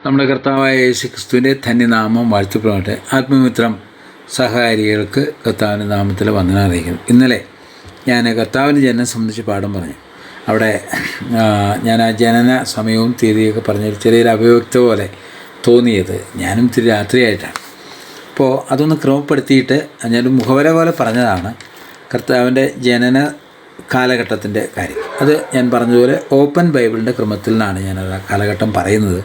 നമ്മുടെ കർത്താവായ യേശു ക്രിസ്തുവിൻ്റെ ധന്യനാമം വാഴ്ത്തപ്പെടട്ടെ. ആത്മമിത്രം സഹകാരികൾക്ക് കർത്താവിൻ്റെ നാമത്തിൽ വന്ദനം അറിയിക്കുന്നു. ഇന്നലെ ഞാൻ കർത്താവിൻ്റെ ജനനം സംബന്ധിച്ച് പാഠം പറഞ്ഞു. അവിടെ ഞാൻ ആ ജനന സമയവും തീയതിയൊക്കെ പറഞ്ഞൊരു ചെറിയൊരു അപവ്യക്ത പോലെ തോന്നിയത് ഞാനും ഇത്തിരി രാത്രിയായിട്ടാണ്. അപ്പോൾ അതൊന്ന് ക്രമപ്പെടുത്തിയിട്ട് ഞാനൊരു മുഖവര പോലെ പറഞ്ഞതാണ് കർത്താവിൻ്റെ ജനന കാലഘട്ടത്തിൻ്റെ കാര്യം. അത് ഞാൻ പറഞ്ഞതുപോലെ ഓപ്പൺ ബൈബിളിൻ്റെ ക്രമത്തിൽ നിന്നാണ് ഞാനത് ആ കാലഘട്ടം പറയുന്നത്.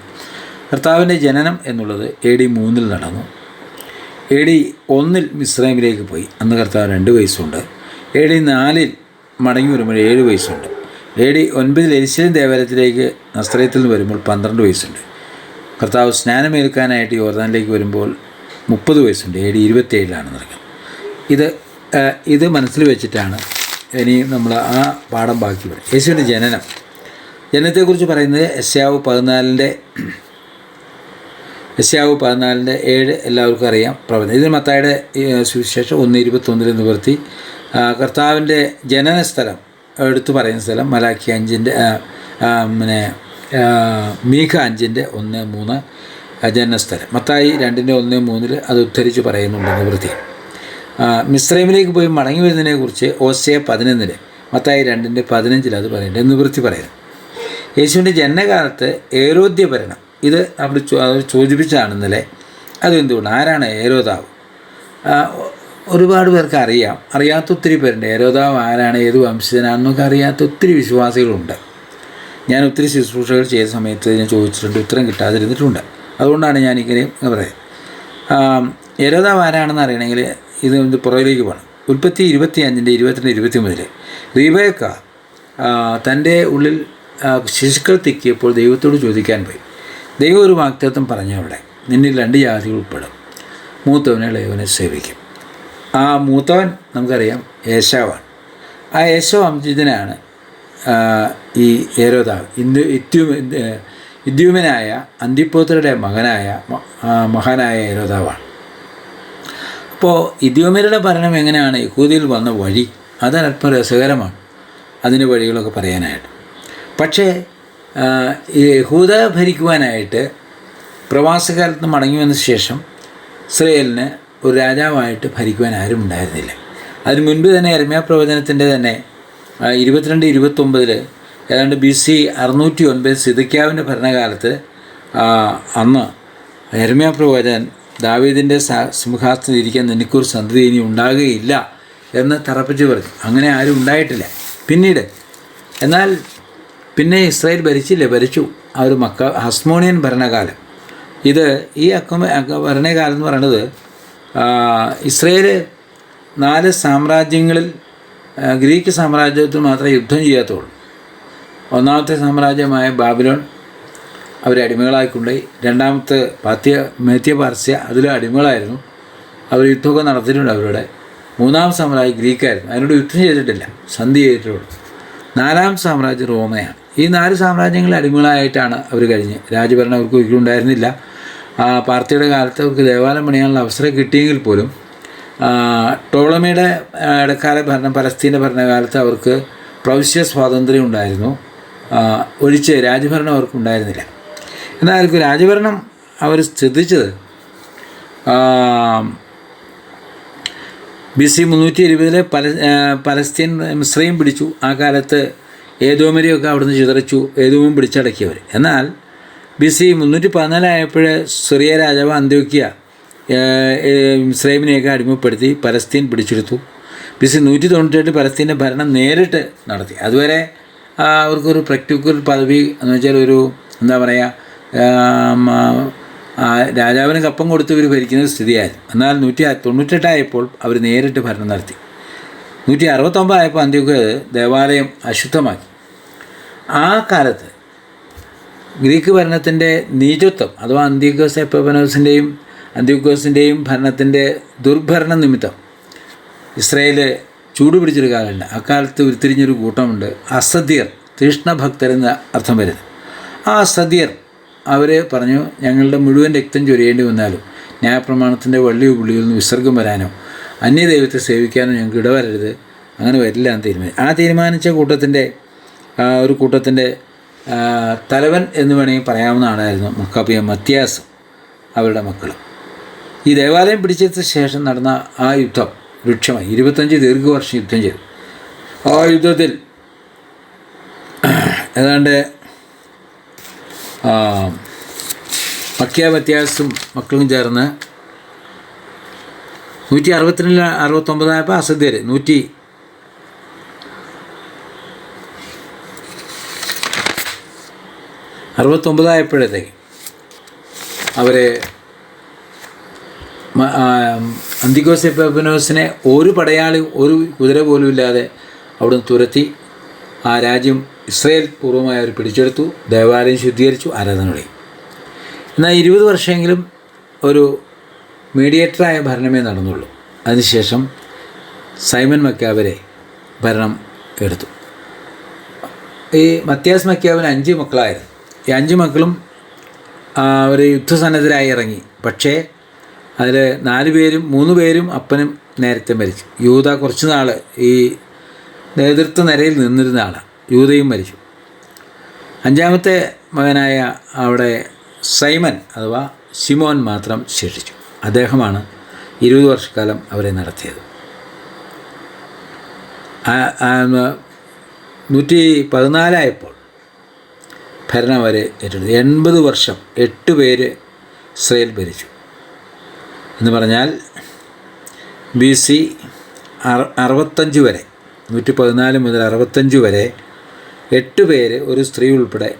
കർത്താവിൻ്റെ ജനനം എന്നുള്ളത് AD 3 നടന്നു. AD 1 മിസ്രൈമിലേക്ക് പോയി. അന്ന് കർത്താവ് 2 വയസ്സുണ്ട്. AD 4 മടങ്ങി വരുമ്പോൾ 7 വയസ്സുണ്ട്. AD 9 യെരുശലേം ദേവാലയത്തിലേക്ക് നസ്രയത്തിൽ നിന്ന് വരുമ്പോൾ 12 വയസ്സുണ്ട്. കർത്താവ് സ്നാനമേൽക്കാനായിട്ട് യോർദാനിലേക്ക് വരുമ്പോൾ 30 വയസ്സുണ്ട്. AD 27 നടക്കുന്നത്. ഇത് മനസ്സിൽ വെച്ചിട്ടാണ് ഇനി നമ്മൾ ആ പാഠം ബാക്കി പറയും. യേശുവിൻ്റെ ജനനത്തെക്കുറിച്ച് പറയുന്നത് യെശയ്യാവ് 14:7 എല്ലാവർക്കും അറിയാം പ്രവചനം. ഇതിൽ മത്തായിയുടെ സുവിശേഷം 1:21 നിവർത്തി കർത്താവിൻ്റെ ജനന സ്ഥലം എടുത്തു പറയുന്ന സ്ഥലം മലാക്കി 5 മീഖ 5:1-3 ജനനസ്ഥലം. മത്തായി 2:1-3 അത് ഉദ്ധരിച്ച് പറയുന്നുണ്ട് നിവൃത്തി. മിസ്രൈമിലേക്ക് പോയി മടങ്ങി വരുന്നതിനെക്കുറിച്ച് ഓശയ 11 മത്തായി 2:15 അത് പറയുന്നുണ്ട് നിവൃത്തി പറയുന്നു. യേശുവിൻ്റെ ജനനകാലത്ത് ഹേരോദ്യ ഭരണം ഇത് അവിടെ സൂചിപ്പിച്ചാണ് ഇന്നലെ. അതെന്തുകൊണ്ട്? ആരാണ് ഹേരോദാവ്? ഒരുപാട് പേർക്ക് അറിയാത്ത ഒത്തിരി പേരുണ്ട്. ഹേരോദാവ് ആരാണ്, ഏത് വംശജനാണെന്നൊക്കെ അറിയാത്ത ഒത്തിരി വിശ്വാസികളുണ്ട്. ഞാൻ ഒത്തിരി ശുശ്രൂഷകൾ ചെയ്ത സമയത്ത് ഞാൻ ചോദിച്ചിട്ടുണ്ട്, ഉത്തരം കിട്ടാതിരുന്നിട്ടുണ്ട്. അതുകൊണ്ടാണ് ഞാനിങ്ങനെ പറയാം. ഹേരോദാവ് ആരാണെന്ന് അറിയണമെങ്കിൽ ഇത് പുറകിലേക്ക് പോകണം. ഉൽപ്പത്തി 25:22-23 റീബേക്ക തൻ്റെ ഉള്ളിൽ ശിശുക്കൾ തിക്കിയപ്പോൾ ദൈവത്തോട് ചോദിക്കാൻ പോയി. ദൈവം ഒരു വാഗ്ദത്തം പറഞ്ഞു, അവിടെ നിന്നിൽ 2 ജാതികൾ ഉൾപ്പെടും, മൂത്തവനെ ഇളയവനെ സേവിക്കും. ആ മൂത്തവൻ നമുക്കറിയാം ഏശാവാണ്. ആ ഏശാവ് വംശജനാണ് ഈ ഹേരോദാവ്. ഇദ്യൂമനായ അന്തിപ്പോത്തരുടെ മകനായ ഹേരോദാവാണ്. അപ്പോൾ ഇദ്യൂമരുടെ ഭരണം എങ്ങനെയാണ് യഹൂദയിൽ വന്ന വഴി, അതല്പം രസകരമാണ് അതിൻ്റെ വഴികളൊക്കെ പറയാനായിട്ട്. പക്ഷേ യഹൂദ ഭരിക്കുവാനായിട്ട് പ്രവാസകാലത്ത് മടങ്ങി വന്ന ശേഷം ഇസ്രായേലിന് ഒരു രാജാവായിട്ട് ഭരിക്കുവാൻ ആരും ഉണ്ടായിരുന്നില്ല. അതിന് മുൻപ് തന്നെ യിരെമ്യാ പ്രവചനത്തിൻ്റെ തന്നെ 22-29 ഏതാണ്ട് BC 609 സിദെക്കീയാവിൻ്റെ ഭരണകാലത്ത് അന്ന് യിരെമ്യാ പ്രവചകൻ ദാവീദിൻ്റെ സിംഹാസനത്തിൽ ഇരിക്കാൻ നിനക്കൊരു സന്തതി ഇനി ഉണ്ടാകുകയില്ല എന്ന് തറപ്പിച്ച് പറഞ്ഞു. അങ്ങനെ ആരും ഉണ്ടായിട്ടില്ല പിന്നീട്. എന്നാൽ പിന്നെ ഇസ്രായേൽ ഭരിച്ചു. ആ ഒരു ഹസ്മോണിയൻ ഭരണകാലം. ഈ ഭരണകാലം എന്ന് പറയുന്നത് ഇസ്രായേൽ 4 സാമ്രാജ്യങ്ങളിൽ ഗ്രീക്ക് സാമ്രാജ്യത്തിൽ മാത്രമേ യുദ്ധം ചെയ്യാത്തുള്ളൂ. ഒന്നാമത്തെ സാമ്രാജ്യമായ ബാബിലോൺ അവരെ അടിമകളായിക്കൊണ്ടുപോയി. രണ്ടാമത്തെ മേദ്യ പാർസ്യ, അതിലും അടിമകളായിരുന്നു. അവർ യുദ്ധമൊക്കെ നടത്തിയിട്ടുണ്ട് അവരുടെ. 3-ാം സാമ്രാജ്യം ഗ്രീക്കായിരുന്നു, അതിനോട് യുദ്ധം ചെയ്തിട്ടില്ല, സന്ധി ചെയ്തിട്ടുള്ളൂ. 4-ാം സാമ്രാജ്യം റോമയാണ്. ഈ 4 സാമ്രാജ്യങ്ങളിൽ അടിമകളായിട്ടാണ് അവർ കഴിഞ്ഞ്. രാജഭരണം അവർക്ക് ഒരിക്കലും ഉണ്ടായിരുന്നില്ല. പാർത്തിയുടെ കാലത്ത് അവർക്ക് ദേവാലയം പണിയാനുള്ള അവസരം കിട്ടിയെങ്കിൽ പോലും ടോളമിയുടെ ഇടക്കാല പലസ്തീൻ്റെ ഭരണകാലത്ത് അവർക്ക് പ്രവിശ്യ സ്വാതന്ത്ര്യം ഉണ്ടായിരുന്നു, ഒഴിച്ച് രാജഭരണം അവർക്ക് ഉണ്ടായിരുന്നില്ല. എന്നാൽ അവർക്ക് രാജഭരണം അവർ ശ്രദ്ധിച്ചത് BC 320 പലസ്തീൻ മിസ്രൈം പിടിച്ചു. ആ കാലത്ത് ഏദോമരെയൊക്കെ അവിടുന്ന് ചിതറിച്ചു, ഏദോമും പിടിച്ചടക്കിയവർ. എന്നാൽ BC 314 ആയപ്പോൾ സിറിയ രാജാവ് അന്ത്യോക്യ മിസ്രൈമിനെയൊക്കെ അടിമപ്പെടുത്തി പലസ്തീൻ പിടിച്ചെടുത്തു. BC 198 പലസ്തീൻ്റെ ഭരണം നേരിട്ട് നടത്തി. അതുവരെ അവർക്കൊരു പ്രാക്ടിക്കൽ പദവി എന്ന് വെച്ചാൽ ഒരു എന്താ പറയുക, രാജാവിന് കപ്പം കൊടുത്ത് ഇവർ ഭരിക്കുന്ന സ്ഥിതിയായിരുന്നു. എന്നാൽ 198 ആയപ്പോൾ അവർ നേരിട്ട് ഭരണം നടത്തി. 169 ആയപ്പോൾ അന്ത്യോക്യ ദേവാലയം അശുദ്ധമാക്കി. ആ കാലത്ത് ഗ്രീക്ക് ഭരണത്തിൻ്റെ നീചത്വം അഥവാ അന്ത്യോക്യോസിൻ്റെയും ഭരണത്തിൻ്റെ ദുർഭരണം നിമിത്തം ഇസ്രായേൽ ചൂടുപിടിച്ചൊരു കാലമുണ്ട്. അക്കാലത്ത് ഉരുത്തിരിഞ്ഞൊരു കൂട്ടമുണ്ട്, അസദ്യർ, തീഷ്ണഭക്തരെന്ന് അർത്ഥം വരുന്നത്. ആ അസദ്യർ അവർ പറഞ്ഞു, ഞങ്ങളുടെ മുഴുവൻ രക്തം ചൊരിയേണ്ടി വന്നാലും ന്യായപ്രമാണത്തിൻ്റെ വള്ളിയോ പുള്ളിയിൽ നിന്ന് വിസർഗം വരാനോ അന്യദൈവത്തെ സേവിക്കാനോ ഞങ്ങൾക്ക് ഇടവരരുത്, അങ്ങനെ വരില്ല എന്ന് തീരുമാനിച്ചു. ആ തീരുമാനിച്ച കൂട്ടത്തിൻ്റെ തലവൻ എന്ന് വേണമെങ്കിൽ പറയാവുന്ന ആളായിരുന്നു മക്കാബിയ മത്യാസ് അവരുടെ മക്കൾ. ഈ ദേവാലയം പിടിച്ചെടുത്ത ശേഷം നടന്ന ആ യുദ്ധം വൃക്ഷമായി 25 ദീർഘവർഷം യുദ്ധം ചെയ്തു. ആ യുദ്ധത്തിൽ ഏതാണ്ട് മക്കിയ മത്യാസും മക്കളും ചേർന്ന് 169 അസദ്യർ 169 അവർ അന്തിയോക്കസ് എപ്പിഫാനോസിനെ ഒരു പടയാളി ഒരു കുതിര പോലും ഇല്ലാതെ അവിടുന്ന് തുരത്തി ആ രാജ്യം ഇസ്രായേൽ പൂർവ്വമായി അവർ പിടിച്ചെടുത്തു. ദേവാലയം ശുദ്ധീകരിച്ചു, ആരാധന തുടങ്ങി. എന്നാൽ 20 വർഷമെങ്കിലും ഒരു മീഡിയേറ്ററായ ഭരണമേ നടന്നുള്ളൂ. അതിനുശേഷം സൈമൺ മക്കാബിനെ ഭരണം എടുത്തു. ഈ മത്യാസ് മക്കാബിന് 5 മക്കളായിരുന്നു. ഈ 5 മക്കളും അവർ യുദ്ധസന്നദ്ധരായി ഇറങ്ങി. പക്ഷേ അതിൽ 3 പേരും അപ്പനും നേരത്തെ മരിച്ചു. യൂദ കുറച്ച് നാൾ ഈ നേതൃത്വ നിരയിൽ നിന്നിരുന്ന ആളാണ്. യൂദയും മരിച്ചു. 5ാമത്തെ മകനായ അവിടെ സൈമൺ അഥവാ ശിമോൻ മാത്രം ശേഷിച്ചു. അദ്ദേഹമാണ് 20 വർഷക്കാലം അവരെ നടത്തിയത്. 114 ഭരണം അവരെ ഏറ്റെടുത്തു. 80 വർഷം 8 പേര് ഇസ്രായേൽ ഭരിച്ചു എന്ന് പറഞ്ഞാൽ BC 65 വരെ 114 മുതൽ 65 വരെ 8 പേര് ഒരു സ്ത്രീ ഉൾപ്പെടെ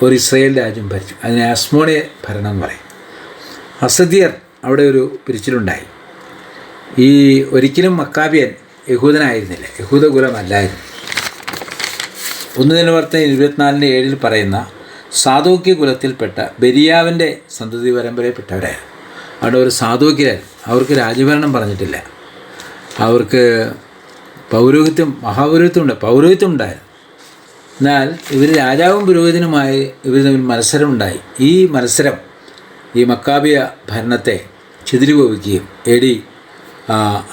ഒരു ഇസ്രായേൽ രാജ്യം ഭരിച്ചു. അതിനെ അസ്മോണിയ ഭരണം പറയും. അസദ്യർ അവിടെ ഒരു പിരിച്ചിലുണ്ടായി. ഈ ഒരിക്കലും മക്കാബിയൻ യഹൂദനായിരുന്നില്ല, യഹൂദ കുലമല്ലായിരുന്നു. 1 ദിനവൃത്തം 24:7 പറയുന്ന സാദോക്യ കുലത്തിൽപ്പെട്ട ബെരിയാവിൻ്റെ സന്തതി പരമ്പരയിൽപ്പെട്ടവരായിരുന്നു. അവിടെ ഒരു സാദോക്യരായിരുന്നു. അവർക്ക് രാജ്യഭരണം പറഞ്ഞിട്ടില്ല. അവർക്ക് പൗരോഹിത്യം ഉണ്ടായിരുന്നു. എന്നാൽ ഇവർ രാജാവും പുരോഹിതനുമായി ഇവർ തമ്മിൽ മത്സരമുണ്ടായി. ഈ മത്സരം ഈ മക്കാബിയ ഭരണത്തെ ചിതറിപോവുകയും AD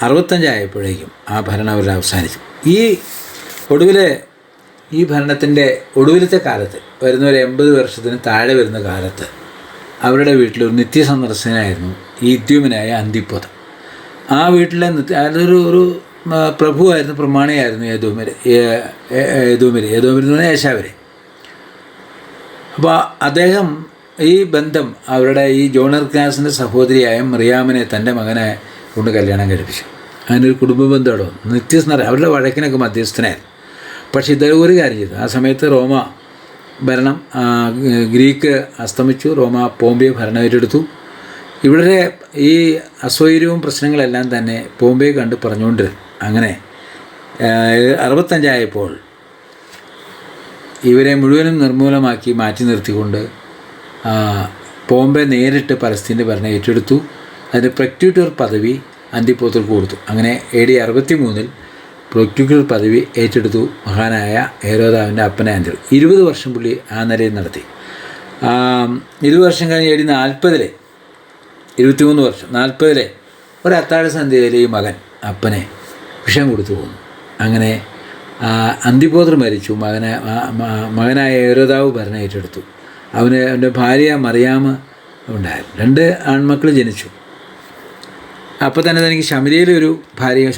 65 ആയപ്പോഴേക്കും ആ ഭരണം അവരുടെ അവസാനിച്ചു. ഈ ഭരണത്തിൻ്റെ ഒടുവിലത്തെ കാലത്ത് വരുന്ന ഒരു 80 വർഷത്തിന് താഴെ വരുന്ന കാലത്ത് അവരുടെ വീട്ടിലൊരു നിത്യസന്ദർശകനായിരുന്നു ഈ ഇത്യോമ്യനായ അന്തിപ്പോത്ത്. ആ വീട്ടിലെ അതൊരു പ്രഭുവായിരുന്നു, പ്രമാണിയായിരുന്നു ഏദോമിര് എന്ന് പറഞ്ഞാൽ ഏശാവർ. അപ്പോൾ അദ്ദേഹം ഈ ബന്ധം അവരുടെ ഈ ജോണർക്കാസിൻ്റെ സഹോദരിയായ മറിയാമിനെ തൻ്റെ മകനെ കൊണ്ട് കല്യാണം കഴിപ്പിച്ചു. അതിനൊരു കുടുംബ ബന്ധമാണോ അവരുടെ വഴക്കിനൊക്കെ മധ്യസ്ഥനായിരുന്നു. പക്ഷേ ഇദ്ദേഹം ഒരു കാര്യം ചെയ്തു. ആ സമയത്ത് റോമ ഭരണം ഗ്രീക്ക് അസ്തമിച്ചു. റോമ പോംബെ ഭരണം ഏറ്റെടുത്തു. ഇവിടെ ഈ അസ്വൈര്യവും പ്രശ്നങ്ങളെല്ലാം തന്നെ പോംബെ കണ്ട് പറഞ്ഞുകൊണ്ടിരുന്നു. അങ്ങനെ 65 ആയപ്പോൾ ഇവരെ മുഴുവനും നിർമൂലമാക്കി മാറ്റി നിർത്തിക്കൊണ്ട് പോംബെ നേരിട്ട് പലസ്തീൻ്റെ ഭരണം ഏറ്റെടുത്തു. അതിന് പ്രൊക്യൂട്ടർ പദവി അന്തിപ്പോത്തർക്ക് കൊടുത്തു. അങ്ങനെ AD 63 പ്രൊക്യൂട്ടർ പദവി ഏറ്റെടുത്തു മഹാനായ ഹെരോദാവിൻ്റെ അപ്പനെ അന്ത്യം. 20 വർഷം പുള്ളി ആ നിലയിൽ നടത്തി. 20 വർഷം കഴിഞ്ഞ് AD 40 23 വർഷം 40 ഒരു അത്താഴ സന്ധ്യയിൽ ഈ മകൻ അപ്പനെ വിഷം കൊടുത്തു പോകുന്നു. അങ്ങനെ അന്തിപ്പോത്ര മരിച്ചു. മകനായ ഹെരോദാവ് ഭരണം ഏറ്റെടുത്തു. അവൻ്റെ ഭാര്യ മറിയാമ് ഉണ്ടായിരുന്നു. 2 ആൺമക്കൾ ജനിച്ചു. അപ്പോൾ തന്നെ തനിക്ക് ശമരിയയിലൊരു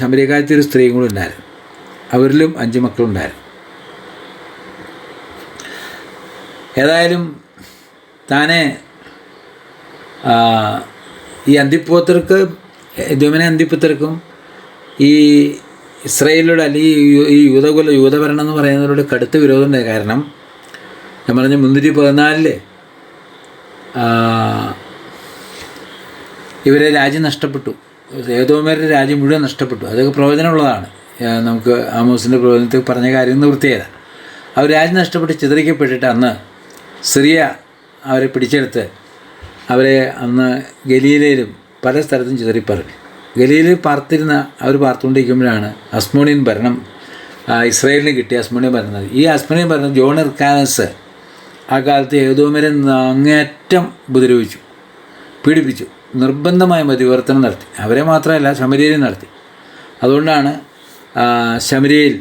ശമരിയക്കാലത്തെ ഒരു സ്ത്രീയും കൂടെ ഉണ്ടായിരുന്നു. അവരിലും 5 മക്കളുണ്ടായിരുന്നു. ഏതായാലും താനെ ഈ അന്തിപ്പോത്തർക്കും ഈ ഇസ്രായേലിലൂടെ അല്ലെങ്കിൽ ഈ യൂതഭരണം എന്ന് പറയുന്നവരോട് കടുത്ത വിരോധമുണ്ടായി. കാരണം ഞാൻ പറഞ്ഞ 314 ഇവരെ രാജ്യം നഷ്ടപ്പെട്ടു. ഏതോമേരുടെ രാജ്യം മുഴുവൻ നഷ്ടപ്പെട്ടു. അതൊക്കെ പ്രവചനമുള്ളതാണ്. നമുക്ക് ആമോസിൻ്റെ പ്രവചനത്തിൽ പറഞ്ഞ കാര്യം നിവൃത്തിയതാണ്. അവർ രാജ്യം നഷ്ടപ്പെട്ട് ചിതറിക്കപ്പെട്ടിട്ട് അന്ന് സിറിയ അവരെ പിടിച്ചെടുത്ത് അവരെ അന്ന് ഗലീലയിലും പല സ്ഥലത്തും ചിതറിപ്പറഞ്ഞു. ഗലീലയിൽ പാർത്തുകൊണ്ടിരിക്കുമ്പോഴാണ് അസ്മോണിയൻ ഭരണം ഇസ്രായേലിന് കിട്ടിയ അസ്മോണിയൻ ഭരണം. ഈ അസ്മോണിയൻ ഭരണം ജോൺ ഇർക്കാനസ് ആ കാലത്ത് ഏതോമരെ അങ്ങേയറ്റം ഉപദ്രവിച്ചു, പീഡിപ്പിച്ചു, നിർബന്ധമായ മതിവർത്തനം നടത്തി. അവരെ മാത്രമല്ല ശമരിയയിൽ നടത്തി. അതുകൊണ്ടാണ് ശമരിയയിൽ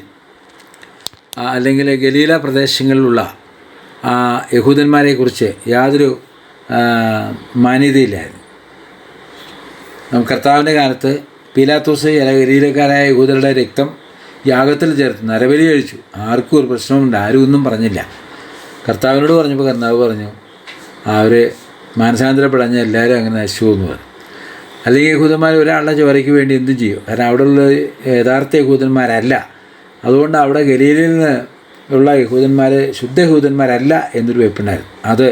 അല്ലെങ്കിൽ ഗലീല പ്രദേശങ്ങളിലുള്ള യഹൂദന്മാരെക്കുറിച്ച് യാതൊരു മാന്യതയില്ലായിരുന്നു. കർത്താവിൻ്റെ കാലത്ത് പീലാത്തോസ് ഗലീലക്കാരായ യഹൂദരുടെ രക്തം യാഗത്തിൽ ചേർത്ത് നരബലി കഴിച്ചു. ആർക്കും ഒരു പ്രശ്നമുണ്ട്, ആരും ഒന്നും പറഞ്ഞില്ല. കർത്താവിനോട് പറഞ്ഞപ്പോൾ കർത്താവ് പറഞ്ഞു അവർ മാനസാന്തരപ്പെടഞ്ഞ എല്ലാവരും അങ്ങനെ നശിച്ചു എന്ന് പറഞ്ഞു. അല്ലെങ്കിൽ യഹൂദന്മാർ ഒരാളുടെ ചോരയ്ക്ക് വേണ്ടി എന്തും ചെയ്യും. കാരണം അവിടെയുള്ള യഥാർത്ഥ യഹൂദന്മാരല്ല. അതുകൊണ്ട് അവിടെ ഗലീലയിൽ നിന്ന് ഉള്ള യഹൂദന്മാർ ശുദ്ധ യഹൂദന്മാരല്ല എന്നൊരു വെപ്പുണ്ടായിരുന്നു. അത്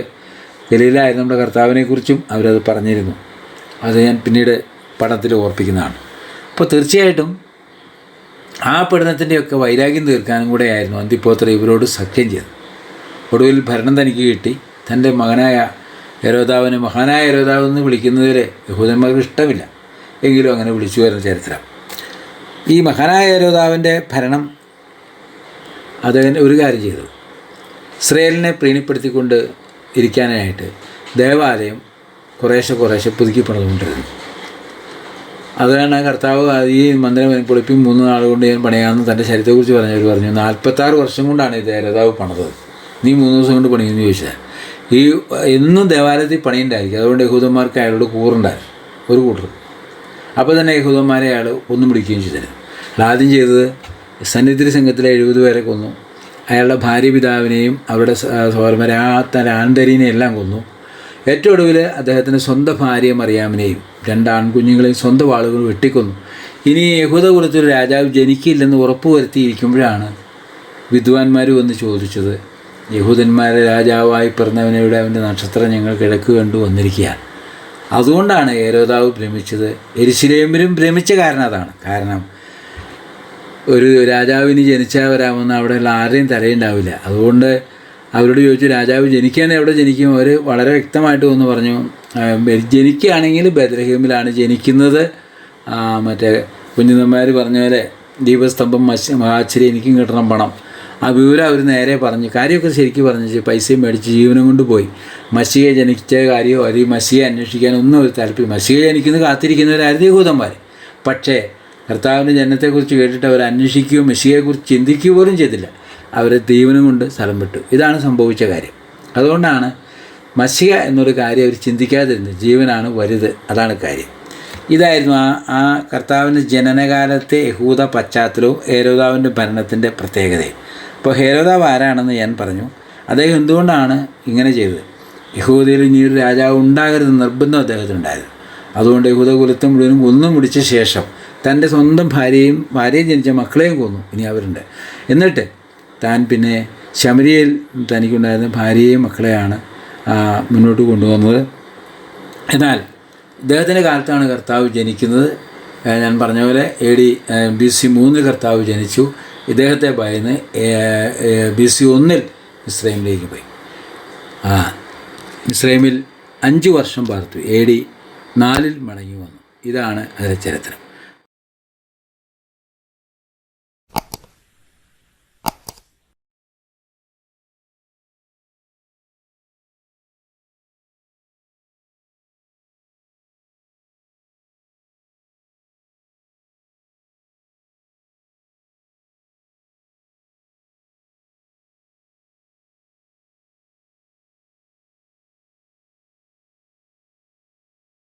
ഗലീലായിരുന്നു നമ്മുടെ കർത്താവിനെക്കുറിച്ചും അവരത് പറഞ്ഞിരുന്നു. അത് ഞാൻ പിന്നീട് പഠനത്തിൽ ഓർപ്പിക്കുന്നതാണ്. അപ്പോൾ തീർച്ചയായിട്ടും ആ പഠനത്തിൻ്റെയൊക്കെ വൈരാഗ്യം തീർക്കാനും കൂടെ ആയിരുന്നു അന്തിപ്പോത്ര ഇവരോട് സഖ്യം ചെയ്തത്. ഒടുവിൽ ഭരണം തനിക്ക് കിട്ടി. തൻ്റെ മകനായ ഹെരോദാവിനെ മഹാനായ ഹെരോദാവ് എന്ന് വിളിക്കുന്നതിൽ യഹൂദന്മാർക്ക് ഇഷ്ടമില്ല, എങ്കിലും അങ്ങനെ വിളിച്ചു വരുന്ന ചരിത്രം. ഈ മഹാനായ ഹെരോദാവിൻ്റെ ഭരണം അദ്ദേഹം ഒരു കാര്യം ചെയ്തു. ഇസ്രായേലിനെ പ്രീണിപ്പെടുത്തിക്കൊണ്ട് ഇരിക്കാനായിട്ട് ദേവാലയം കുറേശ്ശെ പുതുക്കി പണിതുകൊണ്ടിരുന്നു. അതാണ് കർത്താവ് ഈ മന്ദിരം പൊളിപ്പി 3 നാൾ കൊണ്ട് ഞാൻ പണിയാമെന്ന് തൻ്റെ ശരീരത്തെക്കുറിച്ച് പറഞ്ഞവർ പറഞ്ഞു. 46 വർഷം കൊണ്ടാണ് ഇത് ഹെരോദാവ് പണിതത്, നീ 3 ദിവസം കൊണ്ട് പണിയെന്ന് ചോദിച്ചാൽ. ഈ എന്നും ദേവാലയത്തിൽ പണിയുണ്ടായിരിക്കും. അതുകൊണ്ട് യഹൂദന്മാർക്ക് അയാളോട് കൂറുണ്ടായിരുന്നു, ഒരു കൂട്ടർ. അപ്പോൾ തന്നെ യഹൂദന്മാരെ അയാൾ ഒന്നും വിളിക്കുകയും ചെയ്തിരുന്നു. ആദ്യം ചെയ്തത് സന്നിധി സംഘത്തിലെ 70 പേരെ കൊന്നു. അയാളുടെ ഭാര്യ പിതാവിനെയും അവരുടെ സഹോദരന്മാരെ ആന്തരീനെയും എല്ലാം കൊന്നു. ഏറ്റവും ഒടുവിൽ അദ്ദേഹത്തിൻ്റെ സ്വന്തം ഭാര്യ മറിയാമിനെയും 2 ആൺകുഞ്ഞുങ്ങളെയും സ്വന്തം ആളുകൾ വെട്ടിക്കൊന്നു. ഇനി യഹൂദ കുലത്തൊരു രാജാവ് ജനിക്കില്ലെന്ന് ഉറപ്പുവരുത്തിയിരിക്കുമ്പോഴാണ് വിദ്വാൻമാർ വന്ന് ചോദിച്ചത്, യഹൂദന്മാരെ രാജാവായി പിറന്നവനയുടെ അവൻ്റെ നക്ഷത്രം ഞങ്ങൾ കിഴക്ക് കണ്ടു വന്നിരിക്കുകയാണ്. അതുകൊണ്ടാണ് ഹെരോദാവ് ഭ്രമിച്ചത്. യെരുശലേമിലും ഭ്രമിച്ച കാരണം അതാണ്. കാരണം ഒരു രാജാവിന് ജനിച്ചാൽ വരാമെന്ന് അവിടെയുള്ള ആരുടെയും തലയുണ്ടാവില്ല. അതുകൊണ്ട് അവരോട് ചോദിച്ചു, രാജാവ് ജനിക്കുകയാണെങ്കിൽ എവിടെ ജനിക്കും? അവർ വളരെ വ്യക്തമായിട്ട് വന്ന് പറഞ്ഞു, ജനിക്കുകയാണെങ്കിൽ ബേത്ലഹേമിലാണ് ജനിക്കുന്നത്. മറ്റേ കുഞ്ഞുനന്മാർ പറഞ്ഞ പോലെ ദീപസ്തംഭം മഹാശ്ശേരി എനിക്കും കിട്ടണം പണം. ആ വിവരം അവർ നേരെ പറഞ്ഞു. കാര്യമൊക്കെ ശരിക്കും പറഞ്ഞു, പൈസയും മേടിച്ച് ജീവനം കൊണ്ട് പോയി. മശിയെ ജനിച്ച കാര്യമോ അല്ലെങ്കിൽ മശിയെ അന്വേഷിക്കാനൊന്നും ഒരു താല്പര്യം. മശിയെ ജനിക്കുന്നത് കാത്തിരിക്കുന്നവരായിരുന്നു യഹൂദന്മാർ. പക്ഷേ കർത്താവിൻ്റെ ജനനത്തെക്കുറിച്ച് കേട്ടിട്ട് അവർ അന്വേഷിക്കുകയോ മെസ്സിയെക്കുറിച്ച് ചിന്തിക്കുക പോലും ചെയ്തില്ല. അവരെ ജീവനം കൊണ്ട് സ്ഥലം വിട്ടു. ഇതാണ് സംഭവിച്ച കാര്യം. അതുകൊണ്ടാണ് മശിയ എന്നൊരു കാര്യം അവർ ചിന്തിക്കാതിരുന്നത്. ജീവനാണ് വലുത്, അതാണ് കാര്യം. ഇതായിരുന്നു ആ കർത്താവിൻ്റെ ജനനകാലത്തെ യഹൂദ പശ്ചാത്തലവും ഹെരോദാവിൻ്റെ ഭരണത്തിൻ്റെ പ്രത്യേകതയും. അപ്പോൾ ഹെരോദാവ് ആരാണെന്ന് ഞാൻ പറഞ്ഞു. അദ്ദേഹം എന്തുകൊണ്ടാണ് ഇങ്ങനെ ചെയ്തത്? യഹൂദയിൽ ഇനിയൊരു രാജാവ് ഉണ്ടാകരുത് നിർബന്ധം അദ്ദേഹത്തിനുണ്ടായിരുന്നു. അതുകൊണ്ട് യഹൂദ കുലത്തെ മുഴുവനും കൊന്നും മുടിച്ച ശേഷം തൻ്റെ സ്വന്തം ഭാര്യയും ജനിച്ച മക്കളെയും കൊന്നു. ഇനി അവരുണ്ട്. എന്നിട്ട് താൻ പിന്നെ ശമരിയയിൽ തനിക്കുണ്ടായിരുന്ന ഭാര്യയെയും മക്കളെയാണ് മുന്നോട്ട് കൊണ്ടുവന്നത്. എന്നാൽ ഇദ്ദേഹത്തിൻ്റെ കാലത്താണ് കർത്താവ് ജനിക്കുന്നത്. ഞാൻ പറഞ്ഞ പോലെ BC 3 കർത്താവ് ജനിച്ചു. ഇദ്ദേഹത്തെ ഭയന്ന് BC 1 മിസ്രൈമിലേക്ക് പോയി. മിസ്രൈമിൽ 5 വർഷം പാർത്തു. AD 4 മടങ്ങി വന്നു. ഇതാണ് അതിലെ ചരിത്രം.